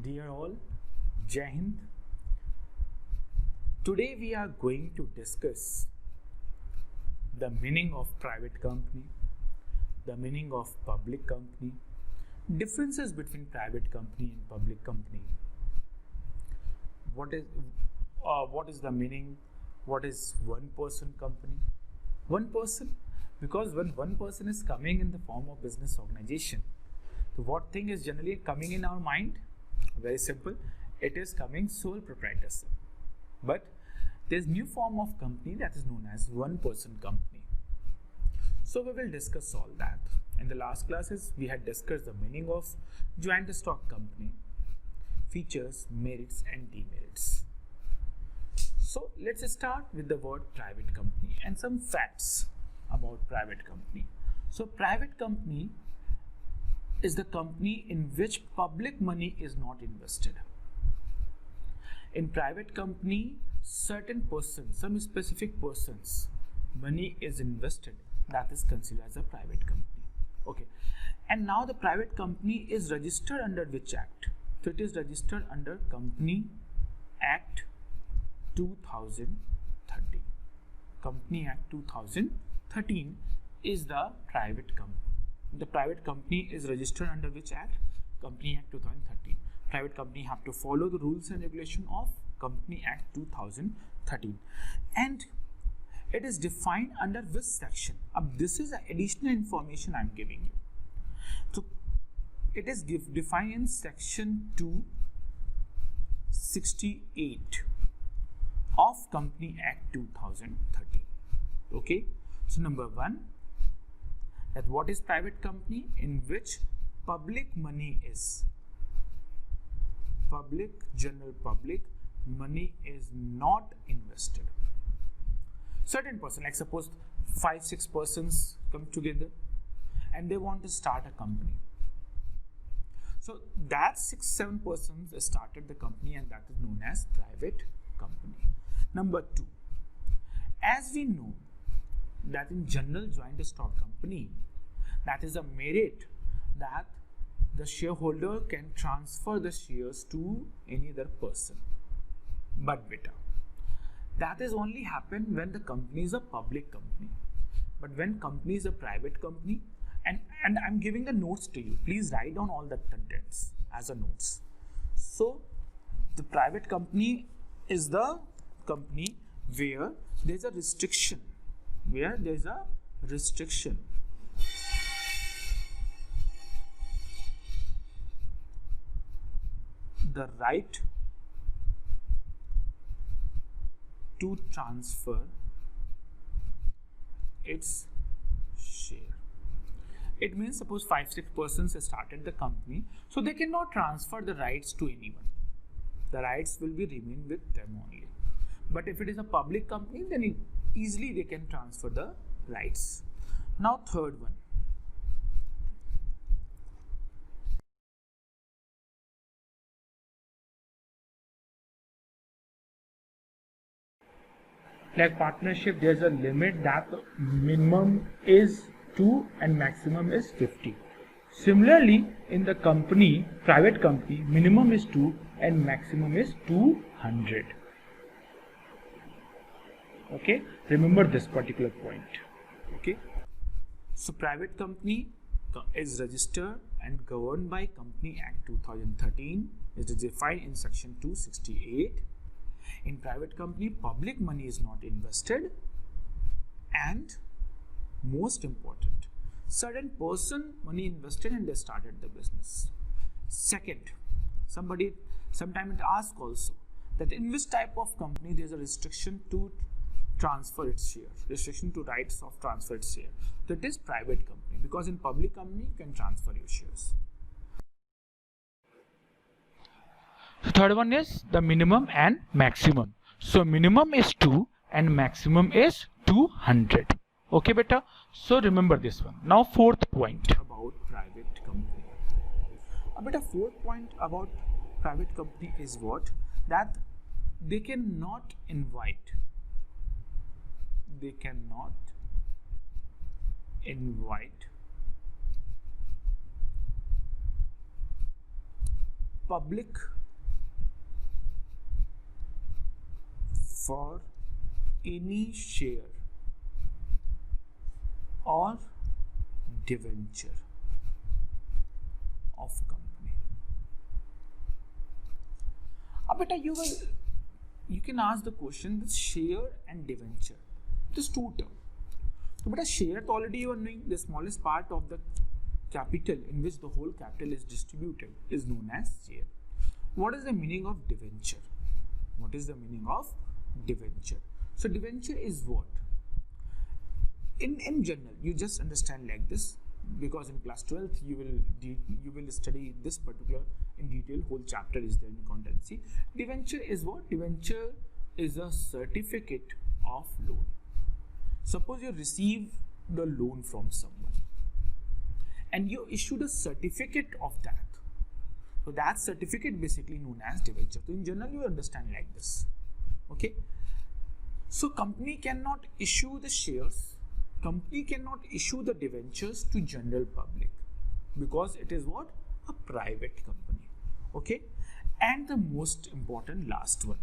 Dear all, Jai Hind. Today we are going to discuss the meaning of private company, the meaning of public company, differences between private company and public company. What is the meaning? What is one person company? One person, because when one person is coming in the form of business organization, so what thing is generally coming in our mind? Very simple, it is coming sole proprietorship. But there's new form of company that is known as one person company. So we will discuss all that. In the last classes, we had discussed the meaning of joint stock company, features, merits and demerits. So let's start with the word private company and some facts about private company. So private company is the company in which public money is not invested. In private company, certain persons, some specific persons, money is invested. That is considered as a private company. Okay. And now the private company is registered under which act? So it is registered under Company Act 2013. Company Act 2013 is the private company. The private company is registered under which act? Company Act 2013. Private company have to follow the rules and regulation of Company Act 2013. And it is defined under which section? This is additional information I am giving you. So it is defined in section 268 of Company Act 2013. Okay. So number one, that what is private company? In which public money is, general public money is not invested. Certain person, like suppose 5-6 persons come together and they want to start a company. So that 6-7 persons started the company, and that is known as private company. Number two, as we know that in general joint stock company, that is a merit that the shareholder can transfer the shares to any other person. But beta, that is only happen when the company is a public company. But when company is a private company, and I'm giving the notes to you, please write down all the contents as a notes. So the private company is the company where there's a restriction, the right to transfer its share. It means suppose 5-6 persons started the company, so they cannot transfer the rights to anyone. The rights will be remain with them only. But if it is a public company, then easily they can transfer the rights. Now third one, like partnership, there's a limit that minimum is 2 and maximum is 50. Similarly, in the company, private company, minimum is 2 and maximum is 200. Okay, remember this particular point. Okay, so private company is registered and governed by Company Act 2013. It is defined in section 268. In private company, public money is not invested, and most important, certain person money invested and they started the business. Second, sometime it asks also that in which type of company there is a restriction to transfer its share, restriction to rights of transfer its share. That is private company, because in public company you can transfer your shares. Third one is the minimum and maximum. So minimum is 2 and maximum is 200. Okay beta, so remember this one. Now fourth point about private company. Beta, fourth point about private company is what? That they cannot invite public for any share or debenture of company. Beta, you can ask the question with share and debenture. It is two terms. So, beta, share already you are knowing, the smallest part of the capital in which the whole capital is distributed is known as share. What is the meaning of debenture? What is the meaning of debenture? So debenture is what? In general, you just understand like this, because in class 12th you will study this particular in detail. Whole chapter is there in accountancy. Debenture is what? Debenture is a certificate of loan. Suppose you receive the loan from someone and you issued a certificate of that. So that certificate basically known as debenture. So in general you understand like this. Okay. So company cannot issue the shares, company cannot issue the debentures to general public because it is what? A private company. Okay. And the most important last one.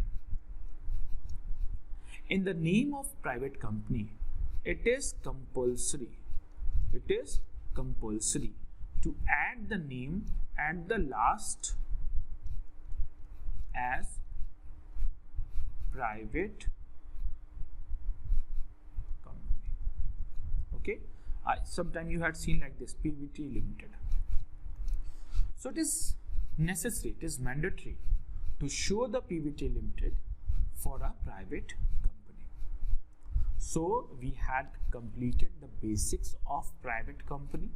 In the name of private company, it is compulsory. It is compulsory to add the name at the last as private company. Okay. Sometime you had seen like this, PVT Limited. So it is necessary, it is mandatory to show the PVT Limited for a private company. So we had completed the basics of private company.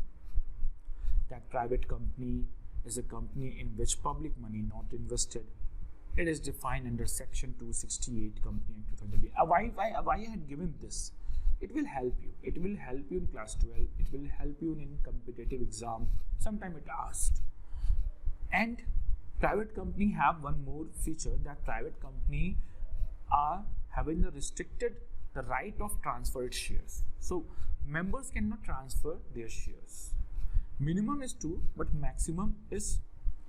That private company is a company in which public money not invested. It is defined under section 268 Company Act 2000. Why I had given this? It will help you. It will help you in class 12. It will help you in competitive exam. Sometime it asked. And private company have one more feature, that private company are having the right of transferred shares. So members cannot transfer their shares. Minimum is 2, but maximum is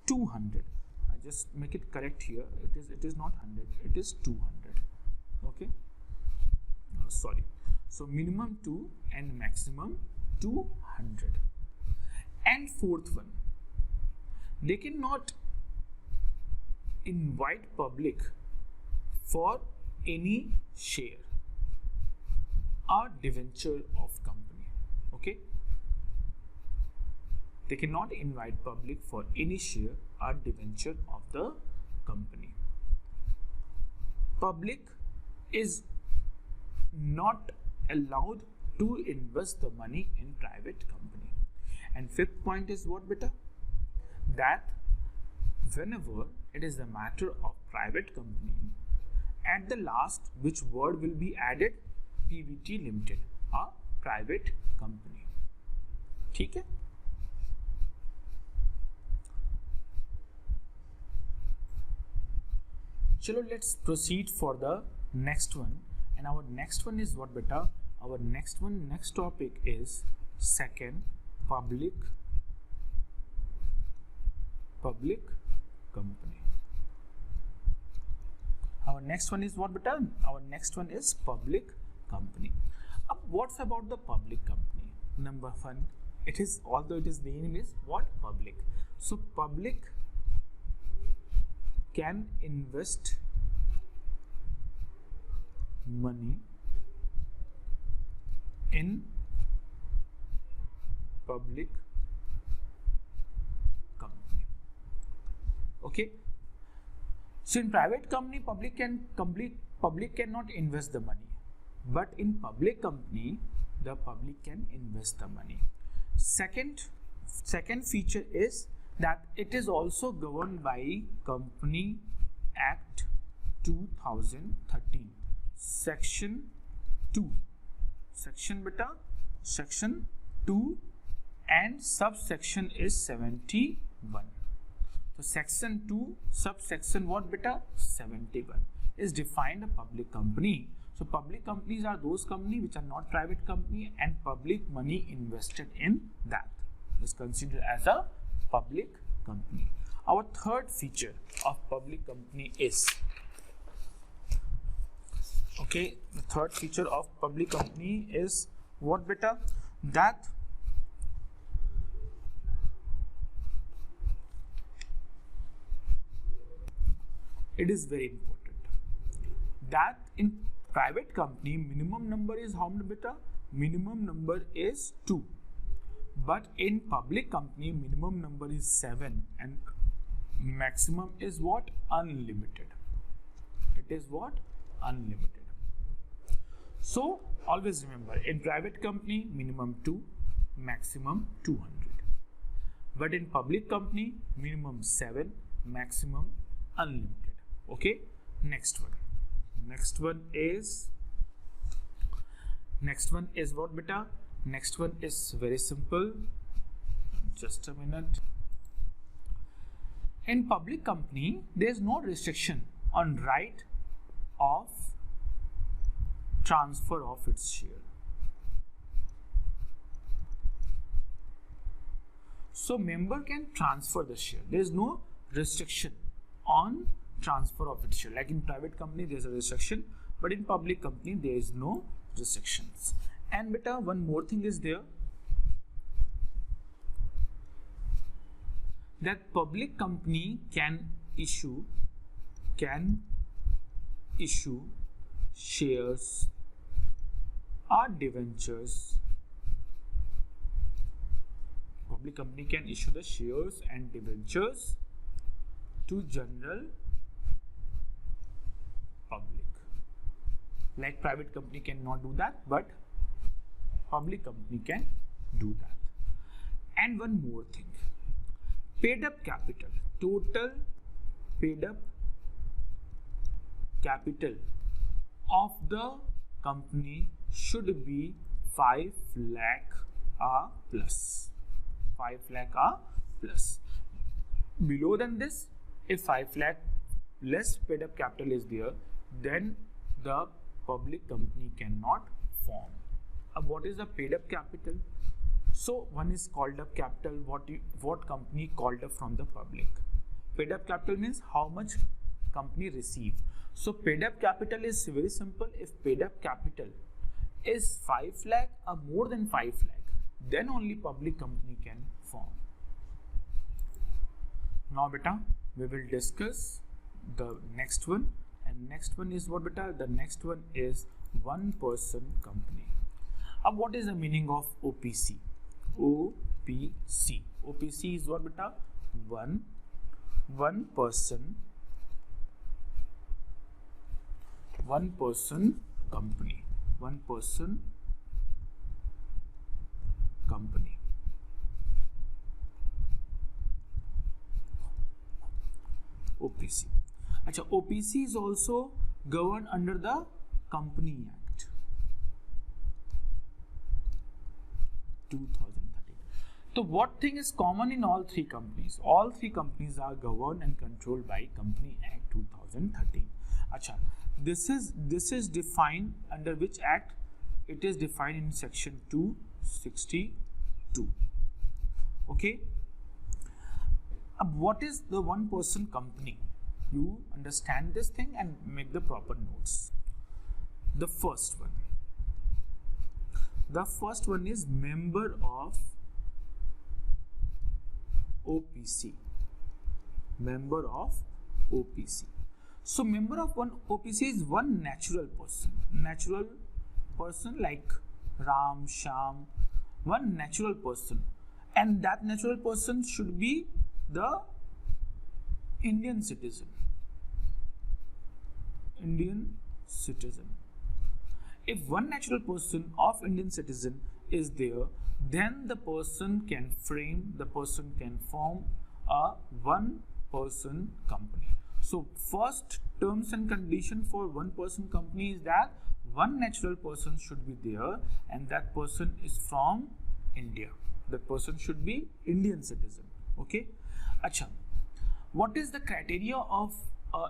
200. I just make it correct here. It is not 100. It is 200. Okay. Sorry. So minimum 2 and maximum 200. And fourth one, they cannot invite public for any share or debenture of company. Okay. They cannot invite public for any share or debenture of the company. Public is not allowed to invest the money in private company. And fifth point is what, beta? That whenever it is a matter of private company, at the last which word will be added? PVT Limited, a private company. ठीक है? Chalo, let's proceed for the next one. And our next one is what, beta? Our next topic is second, public company. Our next one is what, beta? Our next one is public company. What's about the public company? Number one, it is, although it is name is what? Public. So public can invest money in public company. Okay. So in private company, public cannot invest the money, but in public company, the public can invest the money. Second feature is that it is also governed by Company Act 2013, section 2, section 2 and subsection is 71. So section 2 subsection what, beta? 71 is defined a public company. So public companies are those companies which are not private company and public money invested in that is considered as a public company. Our third feature of public company is, okay, the third feature of public company is what beta? That it is very important that in private company minimum number is how many beta? Minimum number is 2, but in public company minimum number is 7 and maximum is what? Unlimited. It is what? Unlimited. So always remember, in private company minimum 2, maximum 200, but in public company minimum 7, maximum unlimited. Okay, next one is what beta? Next one is very simple. Just a minute. In public company there is no restriction on right of transfer of its share. So member can transfer the share. There is no restriction on transfer of its share. Like in private company there is a restriction, but in public company there is no restrictions. And beta, one more thing is there, that public company can issue shares or debentures. Public company can issue the shares and debentures to general public. Like private company cannot do that, but public company can do that. And one more thing, paid up capital, total paid up capital of the company should be 5 lakh or plus. 5 lakh or plus. Below than this, if 5 lakh less paid up capital is there, then the public company cannot form. What is the paid up capital? So one is called up capital. What company called up from the public? Paid up capital means how much company receive. So paid up capital is very simple. If paid up capital is 5 lakh or more than 5 lakh, then only public company can form. Now beta, we will discuss the next one, and next one is what beta? The next one is one person company. What is the meaning of OPC? OPC. OPC is what beta? One person company. One person company. OPC. Achha, OPC is also governed under the Company Act 2013. So what thing is common in all three companies? All three companies are governed and controlled by Company Act 2013. Achha, this is defined under which act? It is defined in section 262. Okay. What is the one person company? You understand this thing and make the proper notes. The first one is member of OPC. Member of OPC. So member of one OPC is one natural person. Natural person like Ram, Sham, one natural person, and that natural person should be the Indian citizen. Indian citizen. If one natural person of Indian citizen is there, then the person can form a one person company. So first terms and condition for one person company is that one natural person should be there and that person is from India. That person should be Indian citizen. Okay. Achha, what is the criteria of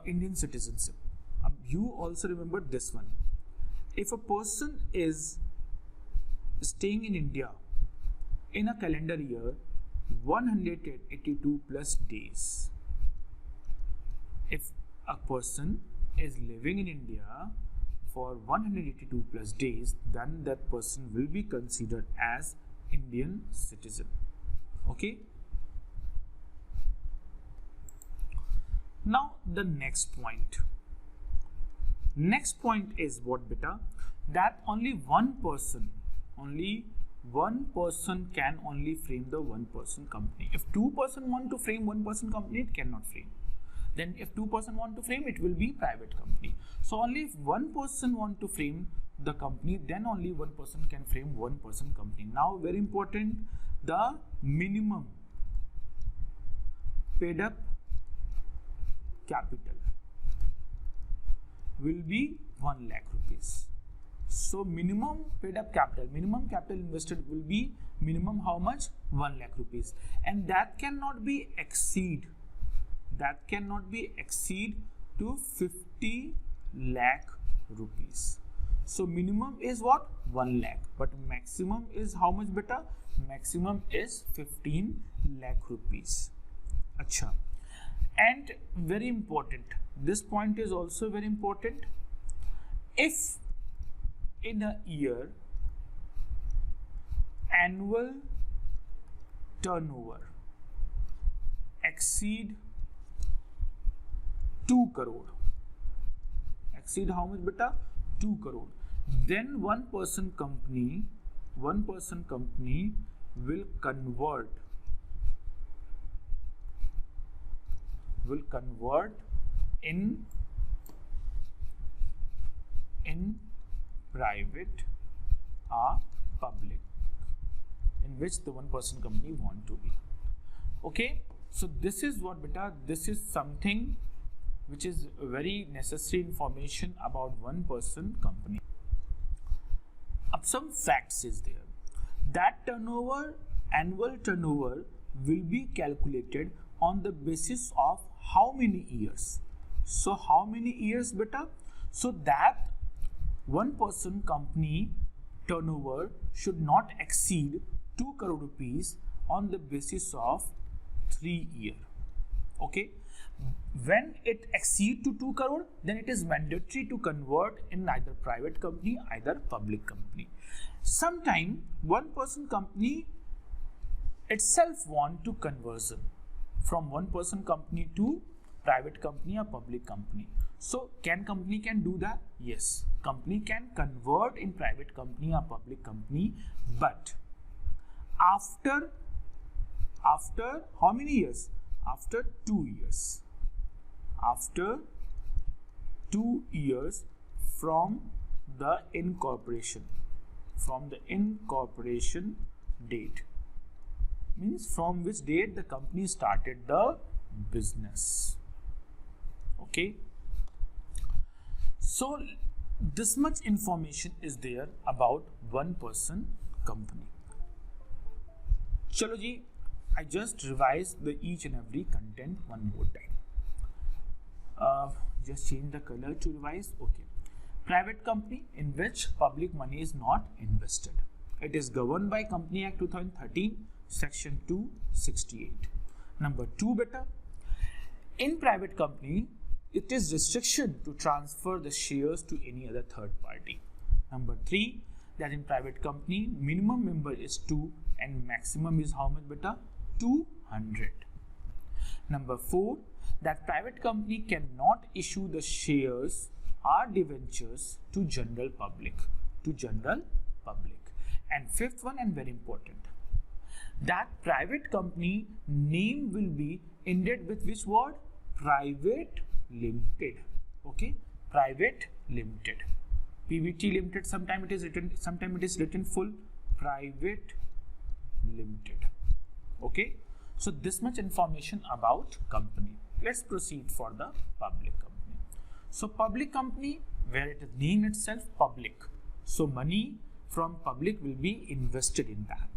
Indian citizenship? You also remember this one. If a person is staying in India in a calendar year 182 plus days, if a person is living in India for 182 plus days, then that person will be considered as Indian citizen. Okay. Now the next point. Next point is what, beta? That only one person can only frame the one-person company. If two person want to frame one-person company, it cannot frame. Then if two person want to frame, it will be private company. So only if one person want to frame the company, then only one person can frame one-person company. Now very important, the minimum paid up capital will be 1 lakh rupees. So minimum paid up capital, minimum capital invested will be minimum how much? 1 lakh rupees, and that cannot be exceed to 50 lakh rupees. So minimum is what? 1 lakh, but maximum is how much, beta? Maximum is 15 lakh rupees. Acha. And very important, this point is also very important. If in a year annual turnover exceed 2 crore, exceed how much, beta? 2 crore, then one person company will convert in private or public, in which the one person company want to be. Okay, so this is what, beta? This is something which is very necessary information about one person company. Some facts is there. That turnover, annual turnover, will be calculated on the basis of how many years? So how many years, beta? So that one person company turnover should not exceed 2 crore rupees on the basis of 3 years. Okay. When it exceeds to 2 crore, then it is mandatory to convert in either private company, either public company. Sometime one person company itself want to conversion from one person company to private company or public company. So company can do that? Yes, company can convert in private company or public company, but after how many years? After 2 years. After 2 years from the incorporation date, means from which date the company started the business. Okay, so this much information is there about one person company. Chalo ji, I just revised the each and every content one more time. Just change the color to revise. Okay. Private company in which public money is not invested. It is governed by Company Act 2013, Section 268. Number 2, beta. In private company, it is restriction to transfer the shares to any other third party. Number 3, that in private company, minimum member is 2 and maximum is how much, beta? 200. Number 4, that private company cannot issue the shares or debentures to general public. And 5th one, and very important, that private company name will be ended with which word? Private limited. Okay, private limited. PVT limited, sometimes it is written full private limited. Okay, so this much information about company. Let's proceed for the public company. So public company, where it is name itself public, so money from public will be invested in that.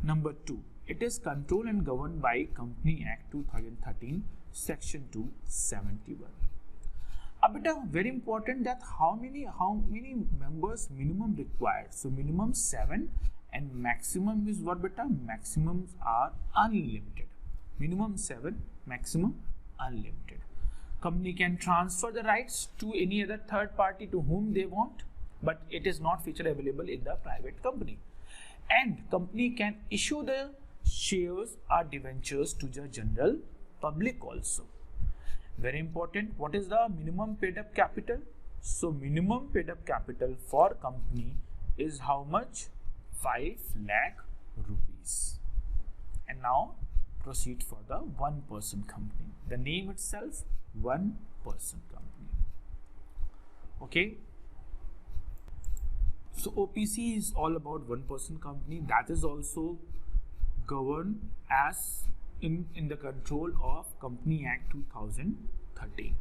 Number 2, it is controlled and governed by Company Act 2013, Section 271. A bit of very important, that how many members minimum required. So minimum 7 and maximum is what, beta? Maximums are unlimited. Minimum 7, maximum unlimited. Company can transfer the rights to any other third party to whom they want, but it is not feature available in the private company. And company can issue the shares or debentures to the general public also. Very important, what is the minimum paid up capital? So minimum paid up capital for company is how much? 5 lakh rupees. And now proceed for the one person company. The name itself, one person company. Okay. So OPC is all about one person company. That is also governed as in the control of Company Act 2013.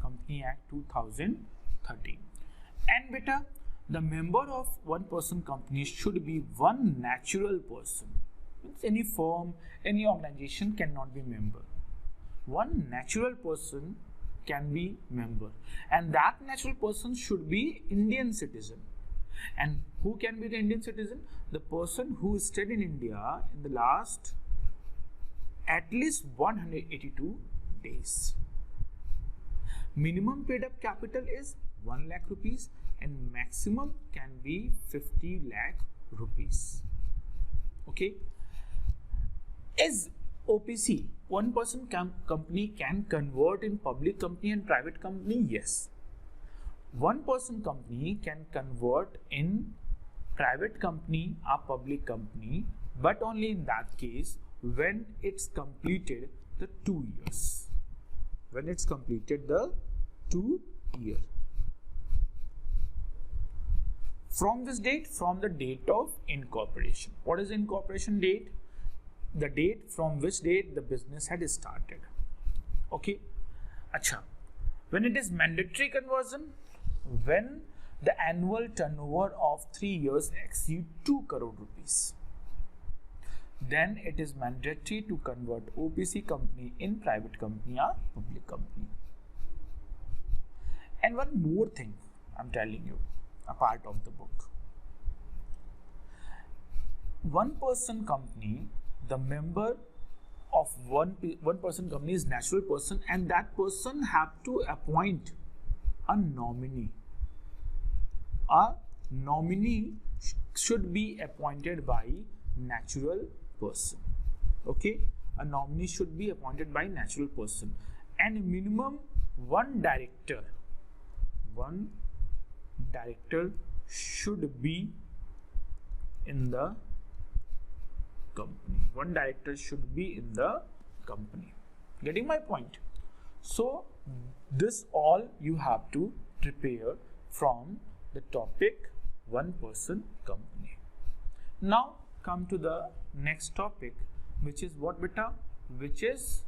Company Act 2013. And beta, the member of one person company should be one natural person. Any firm, any organization cannot be member. One natural person can be member, and that natural person should be Indian citizen. And who can be the Indian citizen? The person who stayed in India in the last at least 182 days. Minimum paid up capital is 1 lakh rupees and maximum can be 50 lakh rupees. Okay. Is OPC one person company can convert in public company and private company? Yes. One person company can convert in private company or public company, but only in that case when it's completed the 2 years. When it's completed the 2 year. From this date, from the date of incorporation. What is the incorporation date? The date from which date the business had started. Okay. Acha. When it is mandatory conversion, when the annual turnover of 3 years exceed 2 crore rupees, then it is mandatory to convert OPC company in private company or public company. And one more thing I'm telling you, a part of the book. One person company, the member of one person company is natural person, and that person have to appoint a nominee. A nominee should be appointed by natural person. Okay, a nominee should be appointed by natural person, and minimum one director should be in the company. One director should be in the company. Getting my point? So this all you have to prepare from the topic one person company. Now come to the next topic, which is what beta? Which is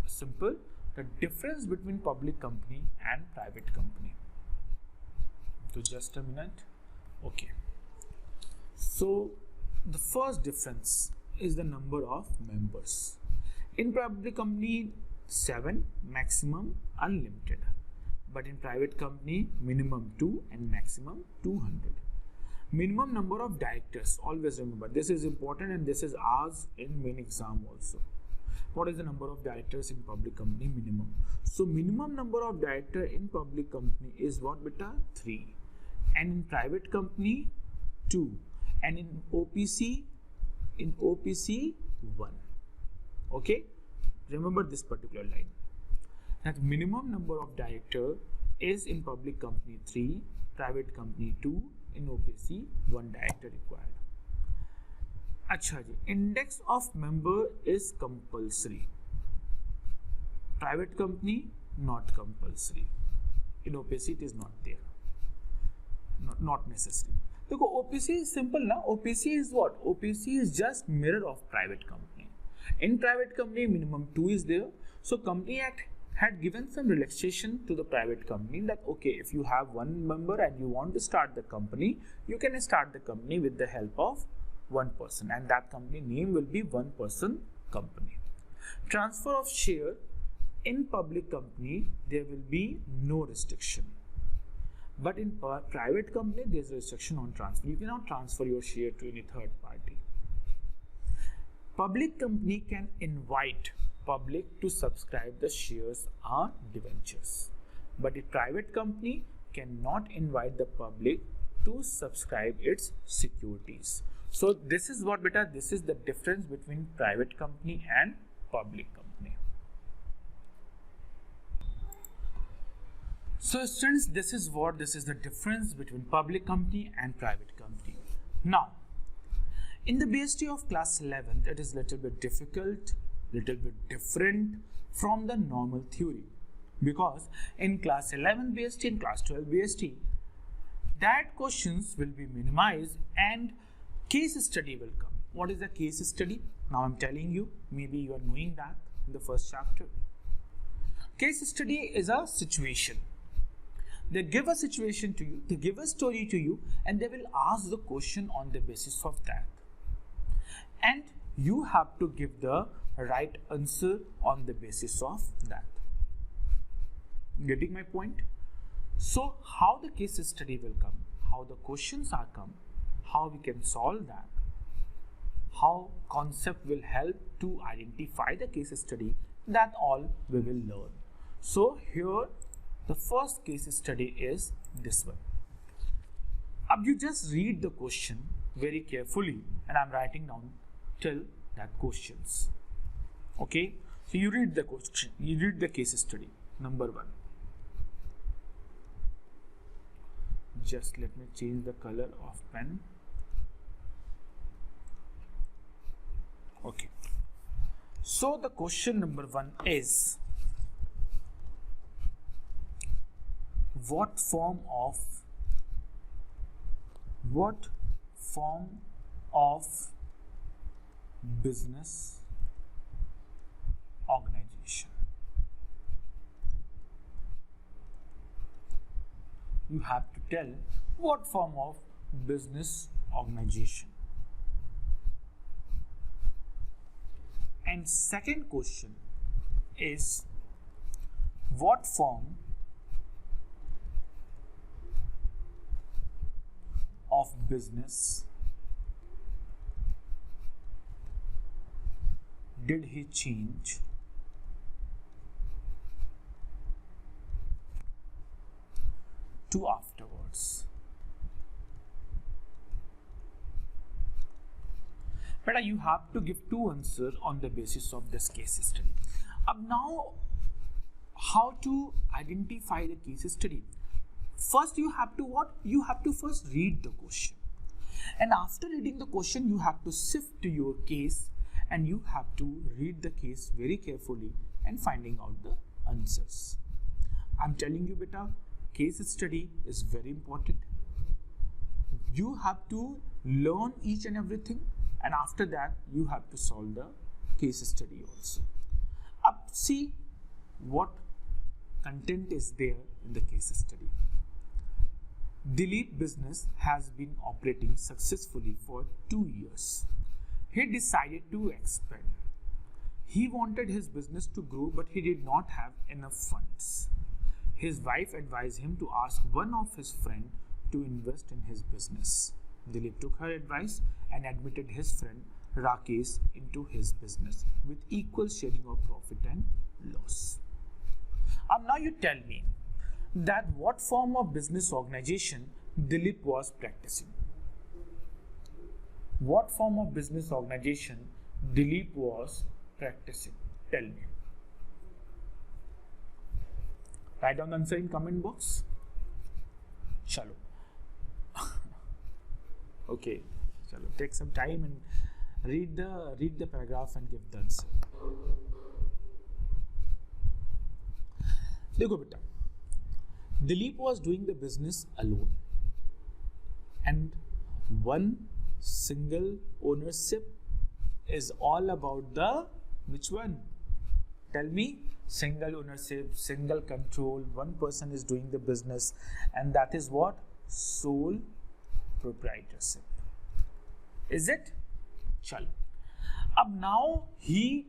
simple, the difference between public company and private company. So just a minute. Okay. So the first difference is the number of members. In public company 7, maximum unlimited, but in private company minimum 2 and maximum 200. Minimum number of directors, always remember this is important, and this is asked in main exam also. What is the number of directors in public company? Minimum. So minimum number of director in public company is what beta? 3, and in private company 2, and in OPC 1. Okay, remember this particular line, that minimum number of director is in public company 3, private company 2, in OPC 1 director required. Acha ji, index of member is compulsory. Private company not compulsory. In OPC it is not there. Not necessary. Look, OPC is simple now. OPC is what? OPC is just mirror of private company. In private company, minimum 2 is there. So Company Act had given some relaxation to the private company that okay, if you have one member and you want to start the company, you can start the company with the help of one person, and that company name will be one person company. Transfer of share in public company, there will be no restriction. But in private company, there is a restriction on transfer. You cannot transfer your share to any third party. Public company can invite public to subscribe the shares or debentures. But a private company cannot invite the public to subscribe its securities. So this is what beta, this is the difference between private company and public company. So students, this is the difference between public company and private company. Now, in the BST of class 11th, it is little bit difficult, little bit different from the normal theory, because in class 11 BST and class 12 BST, that questions will be minimized and case study will come. What is the case study? Now I'm telling you, maybe you are knowing that in the first chapter. Case study is a situation. They give a situation to you, they give a story to you, and they will ask the question on the basis of that. And you have to give the right answer on the basis of that. Getting my point? So how the case study will come, how the questions are come, how we can solve that, how concept will help to identify the case study, that all we will learn. So here the first case study is this one. Now you just read the question very carefully, and I'm writing down till that questions. Okay, so you read the question, you read the case study. Number 1. Just let me change the color of pen. Okay, so the question number 1 is, what form of business organization? You have to tell what form of business organization. And second question is, what form of business did he change to afterwards? But you have to give 2 answers on the basis of this case study. Now, how to identify the case study? First, you have to what? You have to first read the question. And after reading the question, you have to sift to your case, and you have to read the case very carefully and finding out the answers. I'm telling you, beta, case study is very important. You have to learn each and everything, and after that you have to solve the case study also. See what content is there in the case study. Dilip business has been operating successfully for 2 years. He decided to expand. He wanted his business to grow, but he did not have enough funds. His wife advised him to ask one of his friends to invest in his business. Dilip took her advice and admitted his friend Rakesh into his business with equal sharing of profit and loss. Now you tell me that what form of business organization Dilip was practicing. What form of business organization Dilip was practicing? Tell me. Write down the answer in comment box. Chalo. Okay, chalo. Take some time and read the paragraph and give the answer. Dekho beta. Dilip was doing the business alone, and one single ownership is all about the which one? Tell me. Single ownership, single control, one person is doing the business, and that is what? Sole proprietorship. Is it? Chalo. Now he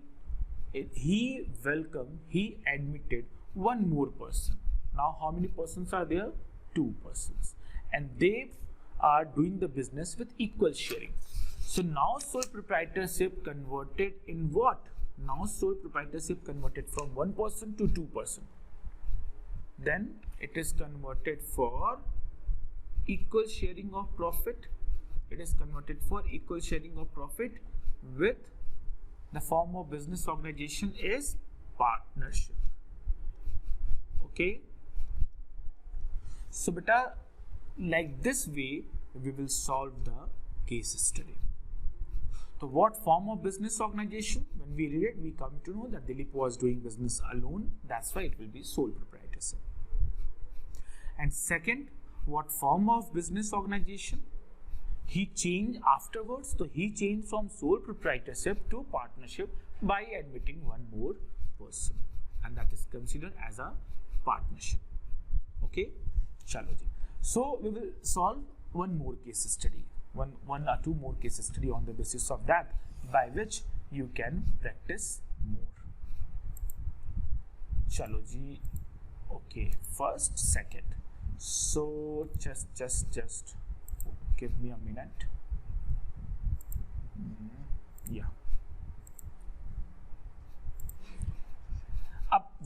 admitted one more person. Now how many persons are there? 2 persons, and they are doing the business with equal sharing. So now sole proprietorship converted in what? Now sole proprietorship converted from 1 person to 2 person. Then it is converted for equal sharing of profit. It is converted for equal sharing of profit with the form of business organization is partnership. Okay. So beta, like this way we will solve the case study. So what form of business organization? When we read it, we come to know that Dilip was doing business alone. That's why it will be sole proprietorship. And second, what form of business organization? He changed afterwards. So he changed from sole proprietorship to partnership by admitting one more person. And that is considered as a partnership. Okay? Chalo ji. So we will solve one more case study. One or two more case study on the basis of that, by which you can practice more. Chalo ji. Okay, first, second. So just give me a minute. Yeah.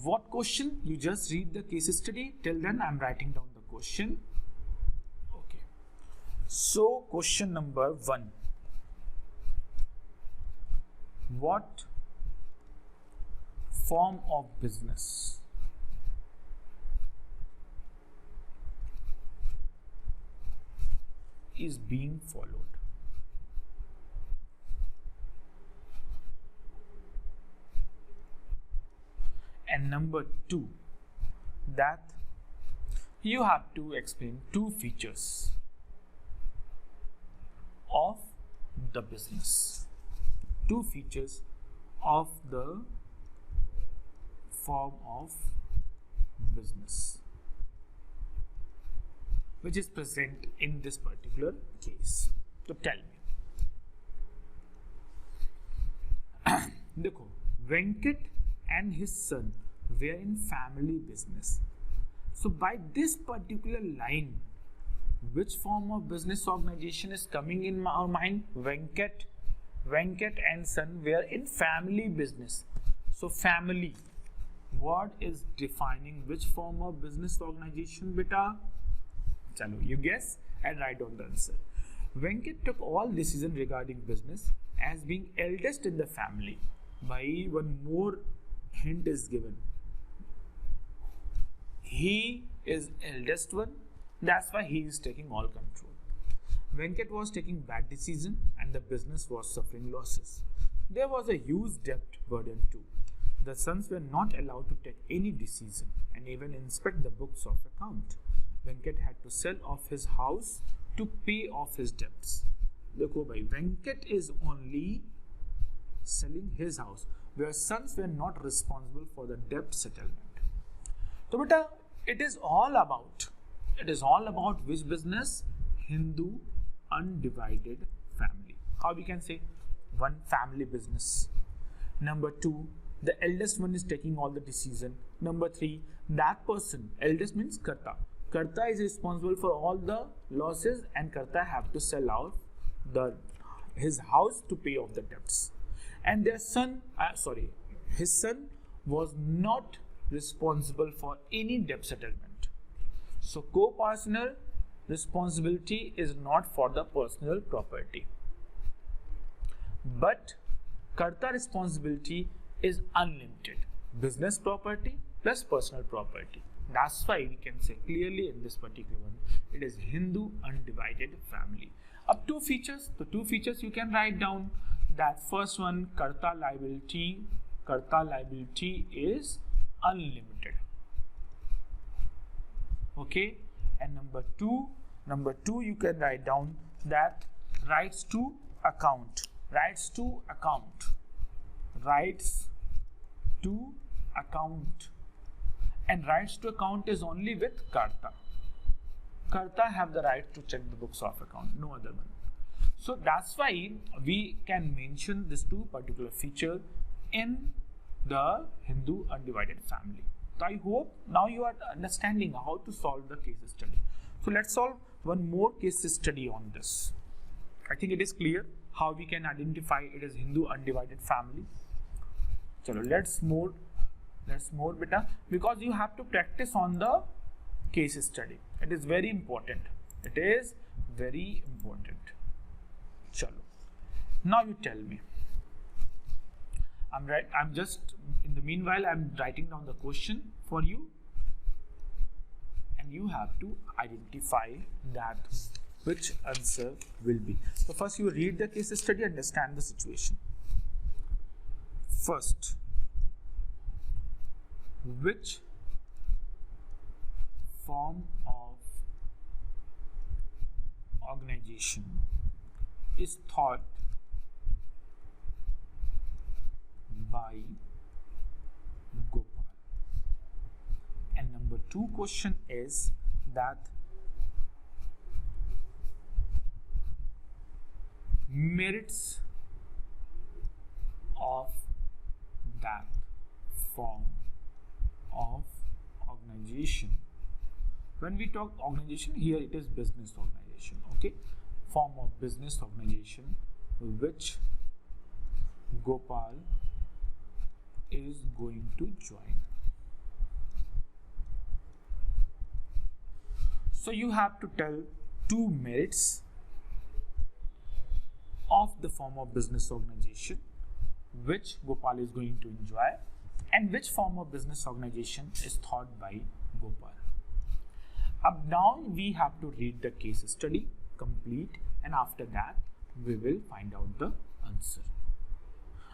What question? You just read the case study. Till then, I'm writing down the question. Okay. So, question number 1. What form of business is being followed? And number 2, that you have to explain 2 features of the business. 2 features of the form of business which is present in this particular case. So tell me. Dekho, Venkat and his son were in family business. So by this particular line, which form of business organization is coming in our mind? Venkat and son were in family business. So family, what is defining which form of business organization, beta? Chalo, you guess and write down the answer. Venkat took all decisions regarding business as being eldest in the family. By one more hint is given. He is eldest one. That's why he is taking all control. Venkat was taking bad decision and the business was suffering losses. There was a huge debt burden too. The sons were not allowed to take any decision and even inspect the books of account. Venkat had to sell off his house to pay off his debts. Dekho bhai, Venkat is only selling his house, where sons were not responsible for the debt settlement. So beta, it is all about which business? Hindu undivided family. How we can say? One, family business. Number 2, the eldest one is taking all the decision. Number 3, that person, eldest means Karta. Karta is responsible for all the losses and Karta have to sell out his house to pay off the debts. And their son, his son was not responsible for any debt settlement. So co-partner responsibility is not for the personal property. But Karta responsibility is unlimited. Business property plus personal property. That's why we can say clearly in this particular one, it is Hindu undivided family. Up 2 features. The 2 features you can write down. That first one, Karta liability is unlimited. Okay. And number 2 you can write down that rights to account. Rights to account. And rights to account is only with Karta. Karta have the right to check the books of account, no other one. So that's why we can mention these 2 particular features in the Hindu undivided family. So I hope now you are understanding how to solve the case study. So let's solve one more case study on this. I think it is clear how we can identify it as Hindu undivided family. Chalo, let's more beta, because you have to practice on the case study. It is very important. It is very important. Chalo. Now you tell me. I'm just in the meanwhile I'm writing down the question for you, and you have to identify that which answer will be. So first you read the case study, understand the situation. First, which form of organization is thought by Gopal? And number 2 question is that merits of that form of organization. When we talk organization, here it is business organization, okay? Form of business organization which Gopal is going to join. So you have to tell 2 merits of the form of business organization which Gopal is going to enjoy, and which form of business organization is thought by Gopal. Now we have to read the case study complete, and after that we will find out the answer.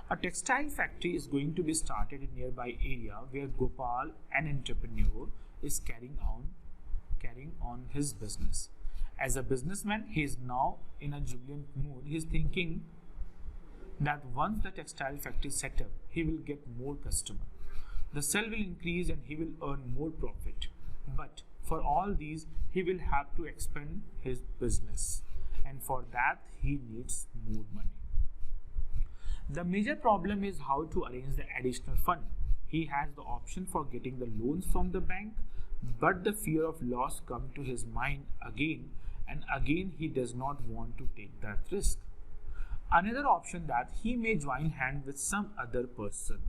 A textile factory is going to be started in nearby area where Gopal, an entrepreneur, is carrying on his business. As a businessman, he is now in a jubilant mood. He is thinking that once the textile factory is set up, he will get more customers. The sale will increase and he will earn more profit. But for all these, he will have to expand his business, and for that he needs more money. The major problem is how to arrange the additional fund. He has the option for getting the loans from the bank, but the fear of loss comes to his mind again and again. He does not want to take that risk. Another option that he may join hand with some other person.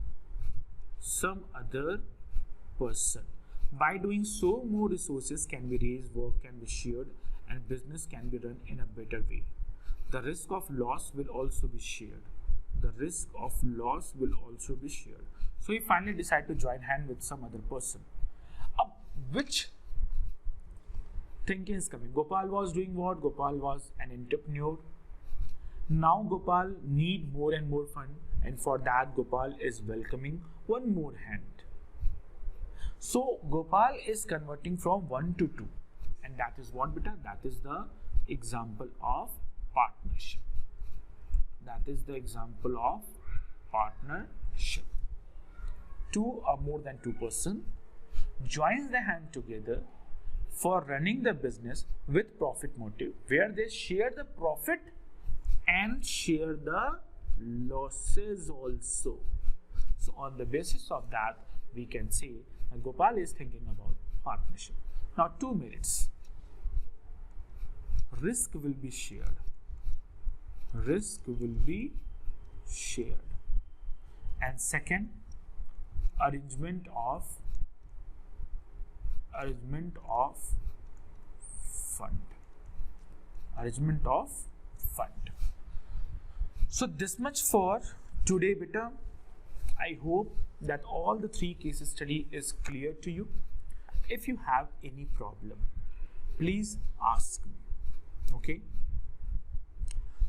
By doing so, more resources can be raised, work can be shared, and business can be run in a better way. The risk of loss will also be shared. So he finally decided to join hand with some other person. Which thinking is coming? Gopal was doing what? Gopal was an entrepreneur. Now Gopal need more and more fund, and for that Gopal is welcoming one more hand. So Gopal is converting from 1 to 2, and that is what beta? That is the example of partnership. Two or more than 2 person joins the hand together for running the business with profit motive, where they share the profit and share the losses also. So on the basis of that, we can say that Gopal is thinking about partnership. Now 2 merits. Risk will be shared. And second, arrangement of fund. So this much for today beta. I hope that all the 3 case study is clear to you. If you have any problem, please ask me. Okay.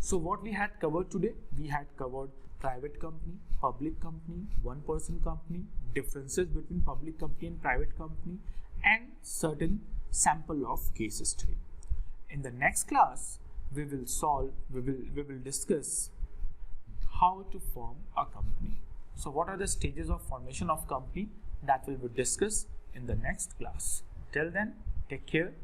So what we had covered today, we had covered private company, public company, 1-person company, differences between public company and private company, and certain sample of case study. In the next class, we will discuss how to form a company. So what are the stages of formation of company? That will be discussed in the next class. Till then, take care.